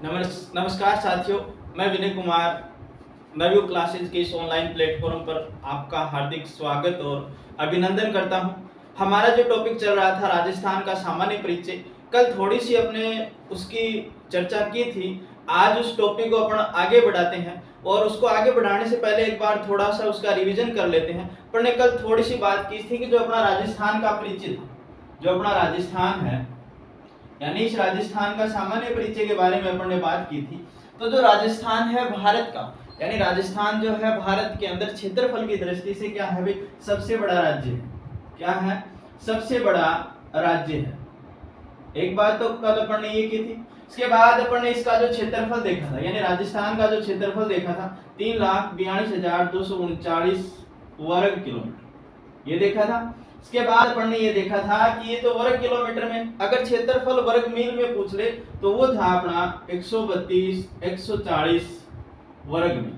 नमस्कार साथियों, मैं विनय कुमार नवयुग क्लासेज के इस ऑनलाइन प्लेटफॉर्म पर आपका हार्दिक स्वागत और अभिनंदन करता हूं। हमारा जो टॉपिक चल रहा था राजस्थान का सामान्य परिचय, कल थोड़ी सी अपने उसकी चर्चा की थी। आज उस टॉपिक को अपन आगे बढ़ाते हैं और उसको आगे बढ़ाने से पहले एक बार थोड़ा सा उसका रिवीजन कर लेते हैं। अपन ने कल थोड़ी सी बात की थी कि जो अपना राजस्थान का परिचय था, जो अपना राजस्थान है यानी इस राजस्थान का सामान्य परिचय के बारे में अपन ने बात की थी। तो जो राजस्थान है भारत का, यानी राजस्थान जो है भारत के अंदर क्षेत्रफल की दृष्टि से क्या है भाई, सबसे बड़ा राज्य है। क्या है? सबसे बड़ा राज्य है। एक बात तो कल अपन ने ये की थी। इसके बाद अपन ने इसका जो क्षेत्रफल देखा था, यानी राजस्थान का जो क्षेत्रफल देखा था 3,42,239 वर्ग किलोमीटर, ये देखा था। इसके बाद अपन ने ये देखा था कि ये तो वर्ग किलोमीटर में, अगर क्षेत्रफल वर्ग मील में पूछ ले तो वो था अपना 132 140 वर्ग मील,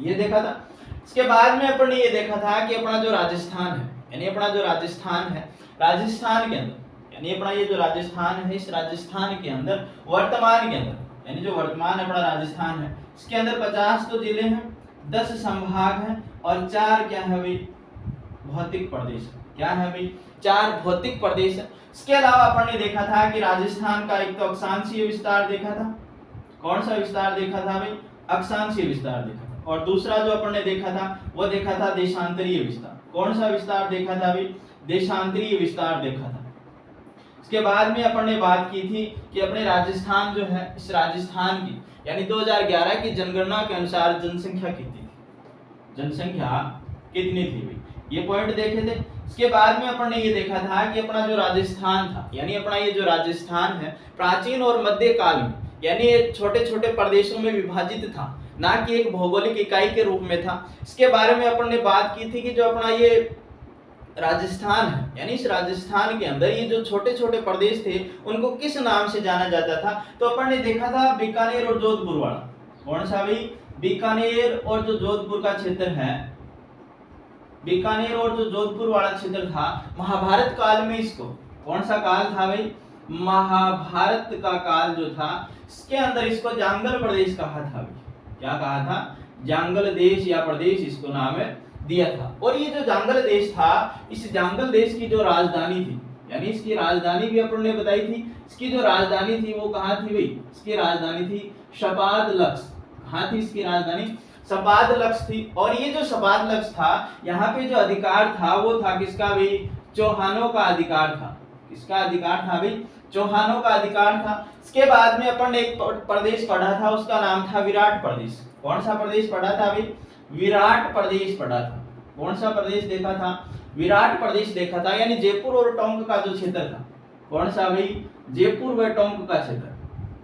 ये देखा था। इसके बाद में अपन ने ये देखा था कि अपना जो राजस्थान है, यानी अपना जो राजस्थान है, राजस्थान के अंदर, यानी अपना ये जो राजस्थान है, इस राजस्थान के अंदर वर्तमान के अंदर, यानी जो वर्तमान अपना राजस्थान है, इसके अंदर 50 तो जिले हैं, 10 संभाग हैं और 4 क्या है भाई, भौतिक प्रदेश। क्या है भाई? 4 भौतिक प्रदेश है। इसके अलावा अपन ने देखा था कि राजस्थान का एक तो अक्षांशीय विस्तार देखा था। कौन सा विस्तार देखा था भाई? अक्षांशीय विस्तार देखा था। और दूसरा जो अपन ने देखा था वो देखा था देशांतरीय विस्तार। कौन सा विस्तार देखा था भाई? देशांतरीय विस्तार देखा था। इसके बाद में अपन ने बात की थी कि अपने राजस्थान जो है, इस राजस्थान की यानी 2011 की जनगणना के अनुसार जनसंख्या कितनी थी? जनसंख्या कितनी थी भाई, ये पॉइंट देखे थे। इसके बाद में अपन ने ये देखा था कि अपना जो राजस्थान था, यानी अपना ये जो राजस्थान है प्राचीन और मध्य काल में, यानी ये छोटे छोटे प्रदेशों में विभाजित था, ना कि एक भौगोलिक इकाई के रूप में था। इसके बारे में अपन ने बात की थी कि जो अपना ये राजस्थान है, यानी इस राजस्थान के अंदर ये जो छोटे छोटे प्रदेश थे उनको किस नाम से जाना जाता था? तो अपन ने देखा था बीकानेर और जोधपुर वाला। कौन सा भाई? बीकानेर और जो जोधपुर का क्षेत्र है, बीकानेर और जो जोधपुर वाला क्षेत्र था, महाभारत काल में इसको, कौन सा काल था भाई? महाभारत का काल जो था, इसके अंदर इसको जांगल प्रदेश कहा था भाई। क्या कहा था? जांगल देश या प्रदेश इसको नाम दिया था। और ये जो जांगल देश था, इस जांगल देश की जो राजधानी थी, यानी इसकी राजधानी भी अपन ने बताई थी। इसकी जो राजधानी थी वो कहाँ थी भाई? इसकी राजधानी थी शपादलक्स। कहाँ थी इसकी राजधानी? शपादलक्स थी। और ये जो शपादलक्स था, यहाँ पे जो अधिकार था वो था किसका भाई? चौहानों का अधिकार था। किसका अधिकार था भाई? चौहानों का अधिकार था। इसके बाद में अपन ने एक प्रदेश पढ़ा था, उसका नाम था विराट प्रदेश। कौन सा प्रदेश पढ़ा था भाई? विराट प्रदेश पढ़ा था। कौन सा प्रदेश देखा था? विराट प्रदेश देखा था। यानी जयपुर और टोंक का जो क्षेत्र था, कौन सा भाई? जयपुर व टोंक का क्षेत्र।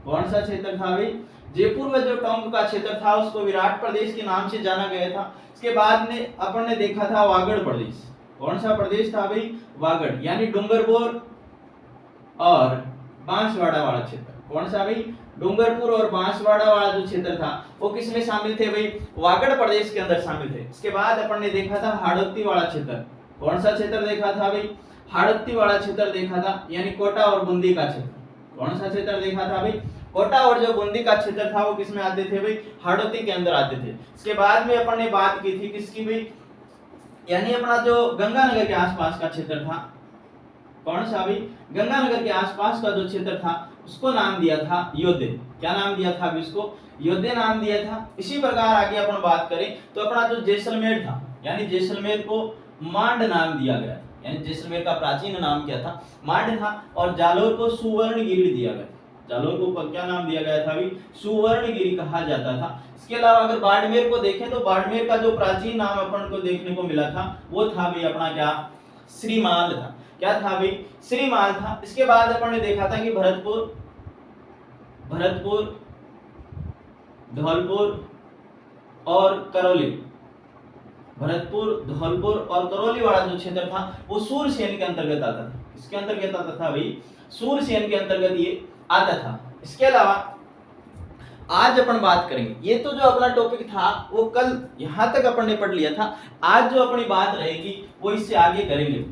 कौन सा क्षेत्र था भाई? जयपुर में जो टोंक का क्षेत्र था उसको विराट प्रदेश के नाम से जाना गया था। इसके बाद में अपन ने देखा था वागड़ प्रदेश। कौन सा प्रदेश था भाई? वागड़, यानी डूंगरपुर और बांसवाड़ा वाला क्षेत्र। कौन सा भाई? डूंगरपुर और बांसवाड़ा वाला जो क्षेत्र था वो किसमें शामिल थे भाई? वागड़ प्रदेश के अंदर शामिल थे। इसके बाद अपन ने देखा था हाड़ौती वाला क्षेत्र। कौन सा क्षेत्र देखा था भाई? हाड़ौती वाला क्षेत्र देखा था, यानी कोटा और बूंदी का क्षेत्र। कौन सा क्षेत्र देखा था भाई? कोटा और जो बूंदी का क्षेत्र था वो किसमें आते थे भाई? हाड़ौती के अंदर आते थे। इसके बाद में अपन ने बात की थी किसकी भाई? यानी अपना जो गंगानगर के आसपास का क्षेत्र था, कौन सा भाई? गंगानगर के आसपास का जो क्षेत्र था उसको नाम दिया था योद्धे। क्या नाम दिया था अभी? इसको योद्धे नाम दिया था। इसी प्रकार आगे अपन बात करें तो अपना जो जैसलमेर था, यानी जैसलमेर को मांड नाम दिया गया, यानी जैसलमेर का प्राचीन नाम क्या था? मांड था। और जालोर को सुवर्णगिरी दिया गया। जालोर को क्या नाम दिया गया था भाई? सुवर्णगिरी कहा जाता था। इसके अलावा अगर बाड़मेर को देखें तो बाड़मेर का जो प्राचीन नाम अपन को देखने को मिला था वो था भाई अपना क्या? श्रीमाल था। क्या था भाई? श्रीमाल था। इसके बाद अपन ने देखा था कि भरतपुर, धौलपुर और करौली, भरतपुर, धौलपुर और करौली वाला जो क्षेत्र था वो सूरसेन के अंतर्गत आता था। इसके अंतर्गत आता था भाई? सूरसेन के अंतर्गत ये आता था। इसके अलावा आज अपन बात करेंगे, ये तो जो अपना टॉपिक था वो कल यहाँ तक अपन ने पढ़ लिया था। आज जो अपनी बात रहेगी वो इससे आगे करेंगे।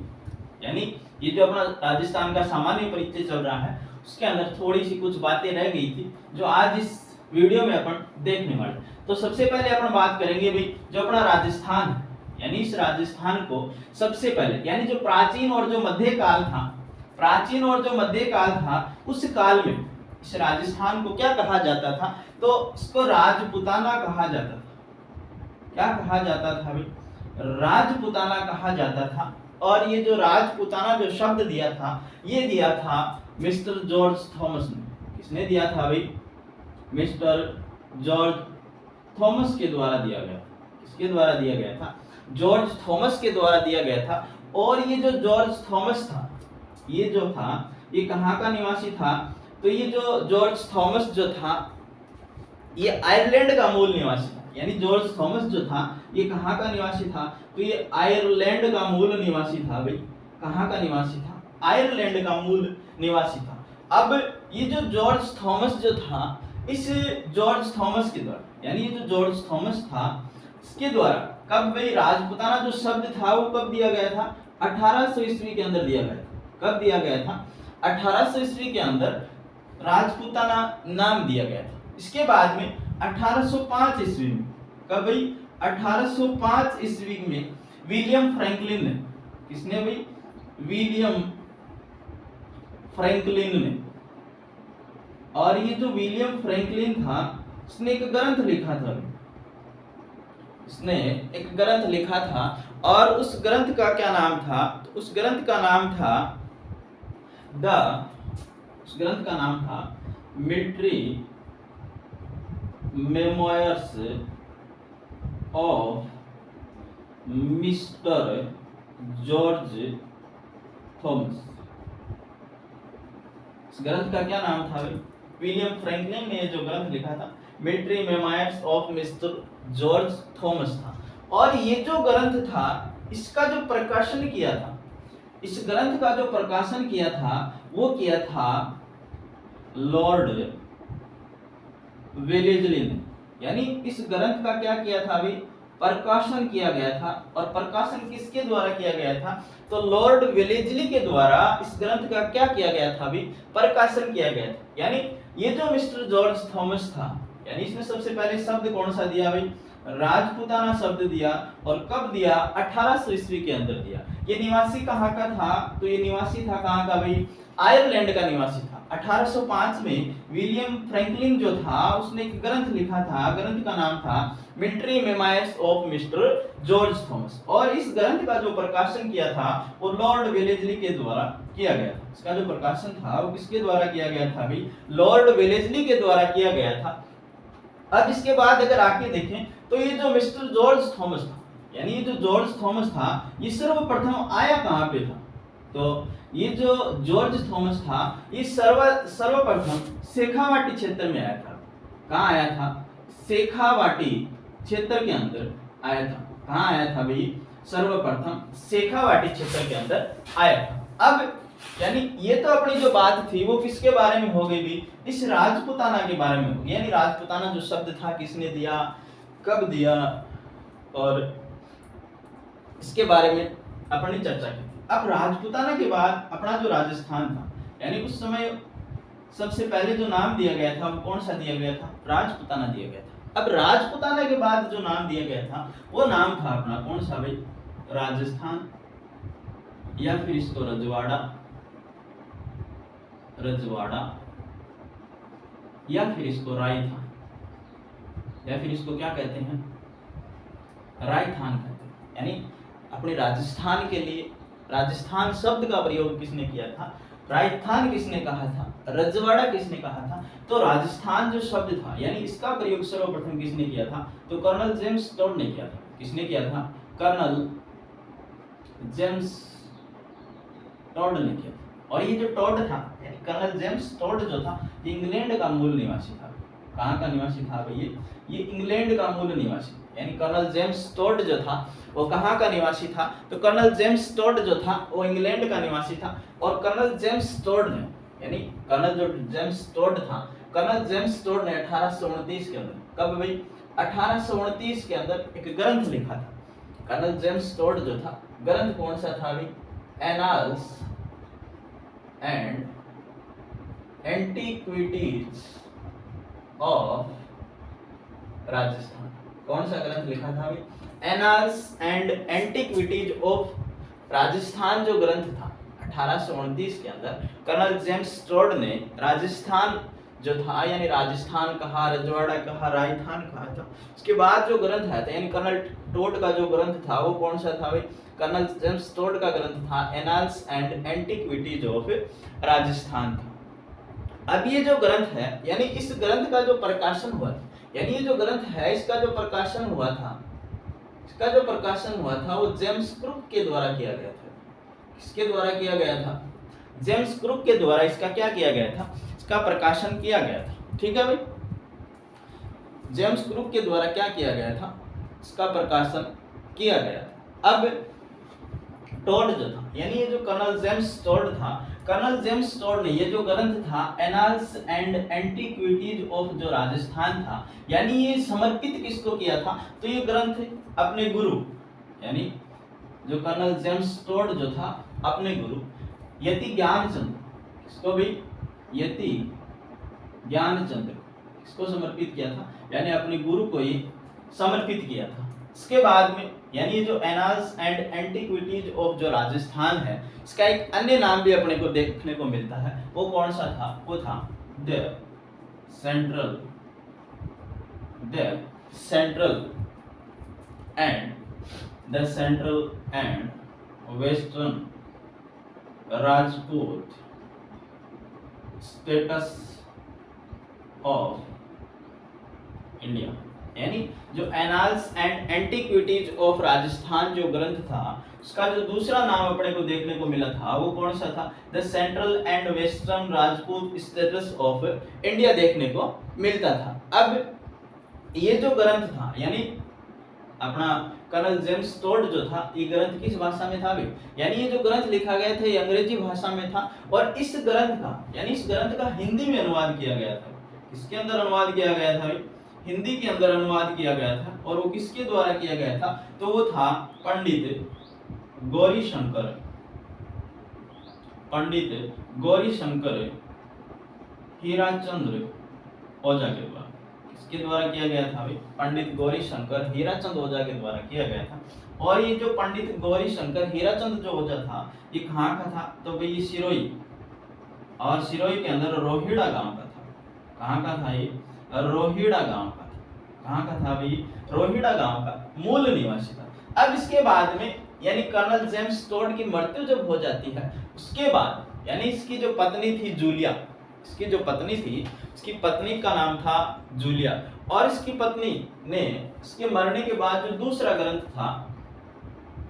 यानी ये जो अपना राजस्थान का सामान्य परिचय चल रहा है उसके अंदर थोड़ी सी कुछ बातें रह गई थी जो आज इस वीडियो में अपन देखने वाले। तो सबसे पहले अपन बात करेंगे भाई जो अपना राजस्थान है, यानी इस राजस्थान को सबसे पहले, यानी जो प्राचीन और जो मध्यकाल था, प्राचीन और जो मध्यकाल था उस काल में इस राजस्थान को क्या कहा जाता था? तो इसको राजपुताना कहा जाता था। क्या कहा जाता था भाई? राजपुताना कहा जाता था। और ये जो राजपुताना जो शब्द दिया था, ये दिया था मिस्टर जॉर्ज थॉमस ने। किसने दिया था भाई? मिस्टर जॉर्ज थॉमस के द्वारा दिया गया था। किसके द्वारा दिया गया था? जॉर्ज थॉमस के द्वारा दिया गया था। और ये जो जॉर्ज थॉमस था, ये जो था, ये कहाँ का निवासी था? तो ये जो जॉर्ज थॉमस जो था, ये आयरलैंड का मूल निवासी था। यानी जॉर्ज थॉमस जो था, ये कहाँ का निवासी था? तो ये आयरलैंड का मूल निवासी था भाई। कहाँ का निवासी था? आयरलैंड का मूल निवासी था। अब ये जो जॉर्ज थॉमस जो था, इस जॉर्ज थॉमस के द्वारा, यानी ये जो जॉर्ज थॉमस था, इसके द्वारा कब भाई राजपुताना जो शब्द था वो कब दिया गया था? 1800 ईस्वी के अंदर दिया गया था। कब दिया गया था? 1800 ईस्वी के अंदर राजपुताना नाम दिया गया था। इसके बाद में 1805 ईस्वी में, कब भाई? 1805 ईस्वी में विलियम फ्रैंकलिन ने, किसने भाई? विलियम फ्रैंकलिन ने। और ये जो विलियम फ्रैंकलिन था, इसने एक ग्रंथ लिखा था। इसने एक ग्रंथ लिखा था और उस ग्रंथ का क्या नाम था? तो उस ग्रंथ का नाम था उस ग्रंथ का नाम था military memoirs of mister George Thomas. इस ग्रंथ का क्या नाम था भाई? विलियम फ्रैंकलिन ने जो ग्रंथ लिखा था, military memoirs of mister George Thomas था। और ये जो ग्रंथ था, इसका जो प्रकाशन किया था, इस ग्रंथ का जो प्रकाशन किया था, वो किया था लॉर्ड वेलेस्ली ने। यानी इस ग्रंथ का क्या किया था अभी? प्रकाशन किया गया था। और प्रकाशन किसके द्वारा किया गया था? तो लॉर्ड वेलेस्ली के द्वारा इस ग्रंथ का क्या किया गया था अभी? प्रकाशन किया गया था। यानी ये जो मिस्टर जॉर्ज थॉमस था, यानी इसने सबसे पहले शब्द कौन सा दिया भाई? राजपुताना शब्द दिया। और कब दिया? 1800 ईस्वी के अंदर दिया। ये निवासी कहाँ का था? तो ये निवासी था कहाँ का भाई? आयरलैंड का निवासी था। 1805 में विलियम फ्रैंकलिन जो था, उसने एक ग्रंथ लिखा था। ग्रंथ का नाम था military memoirs of mister George Thomas. और इस ग्रंथ का जो प्रकाशन किया था वो लॉर्ड वेलेस्ली के द्वारा किया गया था। इसका जो प्रकाशन था वो किसके द्वारा किया गया था भाई? लॉर्ड वेलेस्ली के द्वारा किया गया था। अब इसके बाद अगर आके देखें तो ये जो मिस्टर जॉर्ज थॉमस था, यानी ये जो जॉर्ज थॉमस था, ये सर्वप्रथम आया कहाँ पे था? तो ये जो जॉर्ज थॉमस था, ये सर्वप्रथम शेखावाटी क्षेत्र में आया था। कहाँ आया था? शेखावाटी क्षेत्र के अंदर आया था। कहाँ आया था भाई? सर्वप्रथम शेखावाटी क्षेत्र के अंदर आया था। अब यानी ये तो अपनी जो बात थी वो किसके बारे में हो गई भी? इस राजपुताना के बारे में हो गई। यानी राजपुताना जो शब्द था किसने दिया, कब दिया, और इसके बारे में अपन ने चर्चा की। अब राजपुताना के बाद अपना जो राजस्थान था, यानी उस समय सबसे पहले जो नाम दिया गया था वो कौन सा दिया गया था? राजपुताना दिया गया था। अब राजपुताना के बाद जो नाम दिया गया था वो नाम था अपना कौन सा भाई? राजस्थान, या फिर इसको रजवाड़ा, या फिर इसको रायथान, या फिर इसको क्या कहते हैं? रायथान कहते हैं। यानी अपने राजस्थान के लिए राजस्थान शब्द का प्रयोग किसने किया था? राजस्थान किसने कहा था? रजवाड़ा किसने कहा था? तो राजस्थान जो शब्द था, यानी इसका प्रयोग सर्वप्रथम किसने किया था? तो कर्नल जेम्स टॉड ने किया था। किसने किया था? कर्नल जेम्स टॉड ने किया था। और ये जो टॉड था, यानी कर्नल जेम्स टॉड जो था, ये इंग्लैंड का मूल निवासी था। कहाँ का निवासी था भाई? ये इंग्लैंड का मूल निवासी। यानी कर्नल जेम्स टॉड जो था वो कहाँ का निवासी था? तो कर्नल जेम्स टॉड जो था वो इंग्लैंड का निवासी था। और कर्नल जेम्स टॉड ने, यानी कर्नल जो जेम्स टॉड था, कर्नल जेम्स टॉड ने 1829 के अंदर, कब भाई? 1829 के अंदर एक ग्रंथ लिखा था। कर्नल जेम्स टॉड जो था, ग्रंथ कौन सा था भाई? Annals and antiquities of Rajasthan. कौन सा ग्रंथ लिखा था अभी? Annals and antiquities of Rajasthan जो ग्रंथ था 1829 के अंदर कर्नल जेम्स टोड ने राजस्थान जो था, यानी राजस्थान कहा, रजवाड़ा कहा, राजस्थान कहा था, उसके बाद जो ग्रंथ आया था, यानी कर्नल टोड का जो ग्रंथ था वो कौन सा था भाई? कर्नल जेम्स टोड का ग्रंथ था annals and antiquities of Rajasthan था। अब ये जो ग्रंथ है, यानी इस ग्रंथ का जो प्रकाशन हुआ था, यानी ये जो ग्रंथ है इसका जो प्रकाशन हुआ था, वो जेम्स क्रुक के द्वारा किया गया था। किसके द्वारा किया गया था? जेम्स क्रुक के द्वारा इसका क्या किया गया था? इसका प्रकाशन किया गया था। ठीक है भाई, जेम्स क्रुक के द्वारा क्या किया गया था? इसका प्रकाशन किया गया था। अब टोड जो था, यानी ये जो कर्नल जेम्स टोड था, कर्नल जेम्स टोड ने ये जो ग्रंथ था एनाल्स एंड एंटीक्विटीज ऑफ जो राजस्थान था, यानी ये समर्पित किसको किया था? तो ये ग्रंथ अपने गुरु, यानी जो कर्नल जेम्स टोड जो था अपने गुरु यति ज्ञानचंद, इसको भी यति ज्ञानचंद इसको समर्पित किया था, यानी अपने गुरु को ये समर्पित किया था। इसके बाद में यानी ये जो एनाल्स एंड एंटीक्विटीज ऑफ जो राजस्थान है, इसका एक अन्य नाम भी अपने को देखने को मिलता है। वो कौन सा था? वो था the central and western Rajput status of India. यानी जो annals and antiquities of Rajasthan जो ग्रंथ था, उसका जो दूसरा नाम अपने को देखने को मिला था वो कौन सा था? The central and western Rajput status of India देखने को मिलता था। अब ये जो ग्रंथ था, यानी अपना कर्नल जेम्स टोड जो था, ये ग्रंथ किस भाषा में था भाई? यानी ये जो ग्रंथ लिखा गया था ये अंग्रेजी भाषा में था, और इस ग्रंथ का, यानी इस ग्रंथ का हिंदी में अनुवाद किया गया था। किसके अंदर अनुवाद किया गया था भाई? हिंदी के अंदर अनुवाद किया गया था। और वो किसके द्वारा किया गया था? तो वो था पंडित गौरीशंकर हीराचंद्र ओझा के द्वारा। किसके द्वारा किया गया था भाई? पंडित गौरीशंकर हीराचंद ओझा के द्वारा किया गया था। और ये जो पंडित गौरीशंकर हीराचंद जो ओझा था, ये कहाँ का था? तो भाई ये सिरोही, और सिरोही के अंदर रोहिड़ा गांव का था। कहाँ का था ये? रोहिड़ा गांव का था। कहाँ का था भाई? रोहिड़ा गांव का मूल निवासी था। अब इसके बाद में यानी कर्नल जेम्स टोड की मृत्यु जब हो जाती है, उसके बाद यानी इसकी जो पत्नी थी जूलिया, इसकी जो पत्नी थी, इसकी पत्नी का नाम था जूलिया, और इसकी पत्नी ने इसके मरने के बाद जो दूसरा ग्रंथ था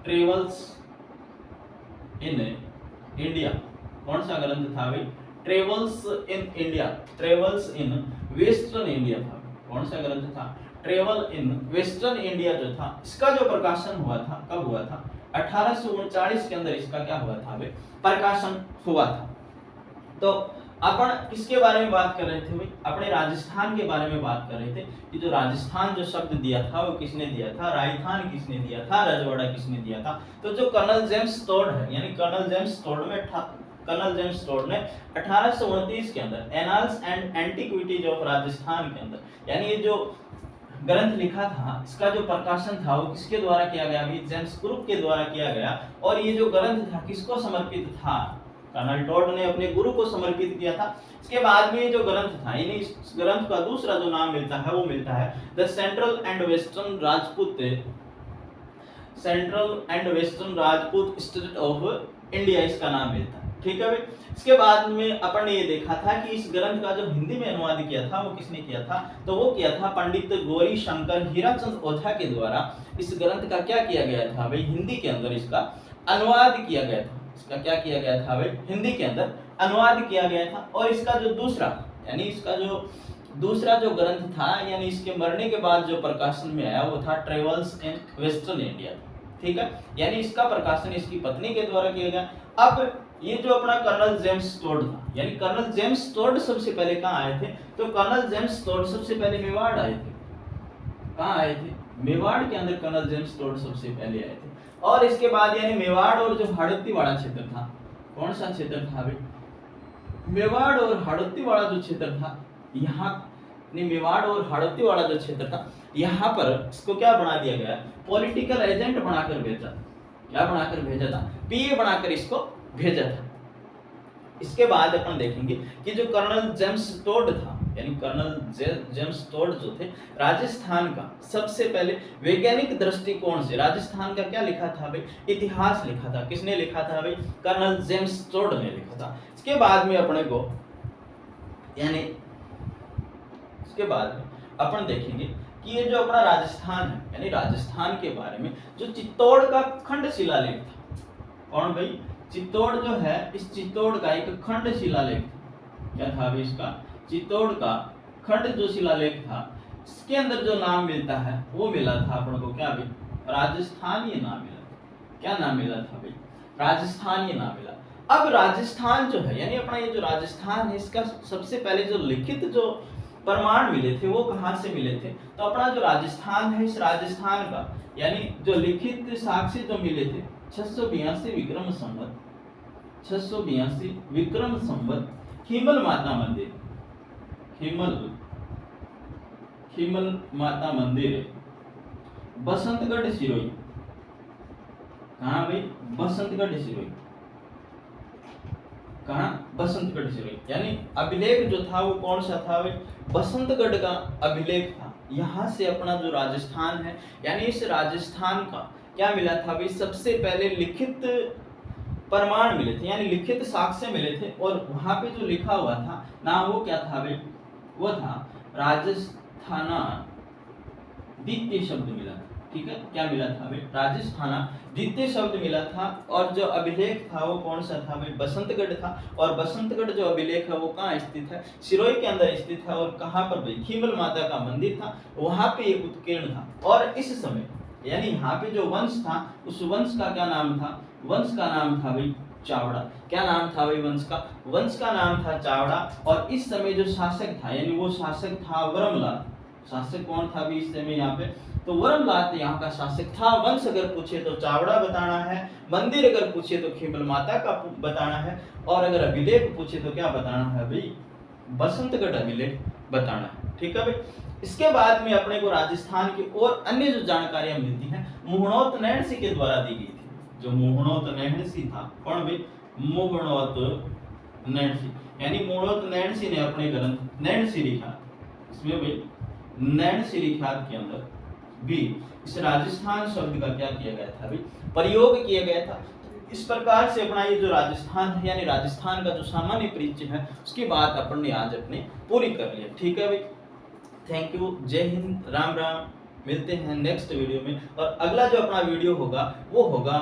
ट्रेवल्स इन इंडिया, कौन सा ग्रंथ था भाई? Travels in India, travels in western India था। कौन सा ग्रंथ था? ट्रेवल इन वेस्टर्न इंडिया जो था, इसका जो प्रकाशन हुआ था, कब हुआ था? 1839 के अंदर इसका क्या हुआ था भाई? प्रकाशन हुआ था। तो अपन किसके बारे में बात कर रहे थे भाई? अपने राजस्थान के बारे में बात कर रहे थे कि जो राजस्थान जो शब्द दिया था वो किसने दिया था? राजस्थान किसने दिया था? रजवाड़ा किसने दिया था? तो जो कर्नल जेम्स टोड है, यानी कर्नल जेम्स टोड ने 1829 के अंदर annals and antiquities of Rajasthan के अंदर, यानी ये जो ग्रंथ लिखा था, इसका जो प्रकाशन था वो किसके द्वारा किया गया भाई? जेम्स क्रुक के द्वारा किया गया। और ये जो ग्रंथ था किसको समर्पित था? कर्नल टोड ने अपने गुरु को समर्पित किया था। इसके बाद में जो ग्रंथ था, यानी इस ग्रंथ का दूसरा जो नाम मिलता है वो मिलता है the central and western Rajput state of India, इसका नाम मिलता है। ठीक है भाई। इसके बाद में अपन ने ये देखा था कि इस ग्रंथ का जो हिंदी में अनुवाद किया था वो किसने किया था? तो वो किया था पंडित गौरीशंकर हीराचंद ओझा के द्वारा। इस ग्रंथ का क्या किया गया था भाई? हिंदी के अंदर इसका अनुवाद किया गया था। इसका क्या किया गया था भाई? हिंदी के अंदर अनुवाद किया गया था। और इसका जो दूसरा, यानी इसका जो दूसरा जो ग्रंथ था, यानी इसके मरने के बाद जो प्रकाशन में आया वो था ट्रेवल्स इन वेस्टर्न इंडिया। ठीक है, यानी इसका प्रकाशन इसकी पत्नी के द्वारा किया गया। अब ये जो अपना कर्नल जेम्स टोड था, यानी कर्नल जेम्स टोड सबसे पहले कहाँ आए थे? तो कर्नल जेम्स टोड सबसे पहले मेवाड़ आए थे। कहाँ आए थे? मेवाड़ के अंदर कर्नल जेम्स टोड सबसे पहले आए थे। और इसके बाद यानी मेवाड़ और जो हड़प्पीवाड़ा क्षेत्र था, कौन सा क्षेत्र था भाई? मेवाड़ और हाड़ौती वाला जो क्षेत्र था, यहाँ नहीं, मेवाड़ और हाड़ौती वाला जो क्षेत्र था, यहाँ पर इसको क्या बना दिया गया, पॉलिटिकल एजेंट बनाकर भेजा। क्या बनाकर भेजा था, पीए बनाकर इसको भेजा था। इसके बाद अपन देखेंगे कि जो कर्नल जेम्स टोड था, यानी कर्नल जेम्स टोड जो थे, राजस्थान का सबसे पहले वैज्ञानिक दृष्टिकोण से राजस्थान का क्या लिखा था भाई, इतिहास लिखा था। किसने लिखा था भाई, कर्नल जेम्स टोड ने लिखा था। इसके बाद में अपने को यानी इसके बाद में अपन देखेंगे कि ये जो अपना राजस्थान है, यानी राजस्थान के बारे में जो चित्तौड़ का खंड शिलालेख था, कौन भाई, चित्तौड़ जो है, इस चित्तौड़ का एक खंड शिलालेख था। क्या था भाई इसका, चित्तौड़ का खंड जो शिलालेख था, इसके अंदर जो नाम मिलता है वो मिला था अपन को क्या भाई, राजस्थान ये नाम मिला। क्या नाम मिला था भाई, राजस्थान ये नाम मिला। अब राजस्थान जो है, यानी अपना ये जो राजस्थान है, इसका सबसे पहले जो लिखित जो प्रमाण मिले थे वो कहाँ से मिले थे, तो अपना जो राजस्थान है, इस राजस्थान का यानी जो लिखित साक्ष्य जो मिले थे 682 विक्रम संवत, 682 विक्रम संवत, खीमल माता मंदिर, खीमल माता मंदिर बसंतगढ़ सिरोही। कहाँ भाई, बसंतगढ़ सिरोही। कहाँ, बसंतगढ़ सिरोही। यानी अभिलेख जो था वो कौन सा था भाई, बसंतगढ़ का अभिलेख था। यहाँ से अपना जो राजस्थान है, यानी इस राजस्थान का क्या मिला था भाई, सबसे पहले लिखित प्रमाण मिले थे, यानी लिखित साक्ष्य मिले थे। और वहां पे जो लिखा हुआ था नाम वो क्या था भाई, वो था राजस्थाना द्वितीय शब्द मिला था। ठीक है, क्या मिला था भाई, राजस्थाना द्वितीय शब्द मिला था। और जो अभिलेख था वो कौन सा था भाई, बसंतगढ़ था। और बसंतगढ़ जो अभिलेख है वो कहाँ स्थित है, सिरोही के अंदर स्थित है। और कहाँ पर भाई, खीमल माता का मंदिर था, वहां पे एक उत्कीर्ण था। और इस समय यानी यहाँ पे जो वंश था, उस वंश का क्या नाम था, वंश का नाम था भाई चावड़ा। क्या नाम था भाई वंश का, वंश का नाम था चावड़ा। और इस समय जो शासक था, यानी वो शासक था वरमलाल। शासक कौन था भी इस समय यहाँ पे, तो वरमलाल यहाँ का शासक था। वंश अगर पूछे तो चावड़ा बताना है, मंदिर अगर पूछे तो खीमल माता का बताना है, और अगर अभिलेख पूछे तो क्या बताना है भाई, बसंतगढ़ अभिलेख बताना है। ठीक है भाई। इसके बाद में अपने को राजस्थान की और अन्य जो जानकारियां मिलती हैं मुहणोत नैणसी के द्वारा दी गई थी। जो मुहणोत नैणसी था, कौन भाई, मुहणोत नैणसी, यानी मुहणोत नैणसी ने अपने ग्रंथ नैणसी लिखा। इसमें भाई नैणसी लिखात के अंदर भी इस राजस्थान शब्द का क्या किया गया था भाई, प्रयोग किया गया था। इस प्रकार से अपना ये जो राजस्थान है, यानी राजस्थान का जो सामान्य परिचय है, उसकी बात अपन ने आज अपनी पूरी कर लिया। ठीक है भाई, थैंक यू, जय हिंद, राम राम। मिलते हैं नेक्स्ट वीडियो में। और अगला जो अपना वीडियो होगा वो होगा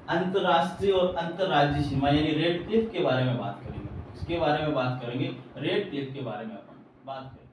अंतरराष्ट्रीय और अंतरराज्यीय सीमा, यानी रेड क्लिफ के बारे में बात करेंगे। इसके बारे में बात करेंगे, रेड क्लिफ के बारे में अपन बात करेंगे।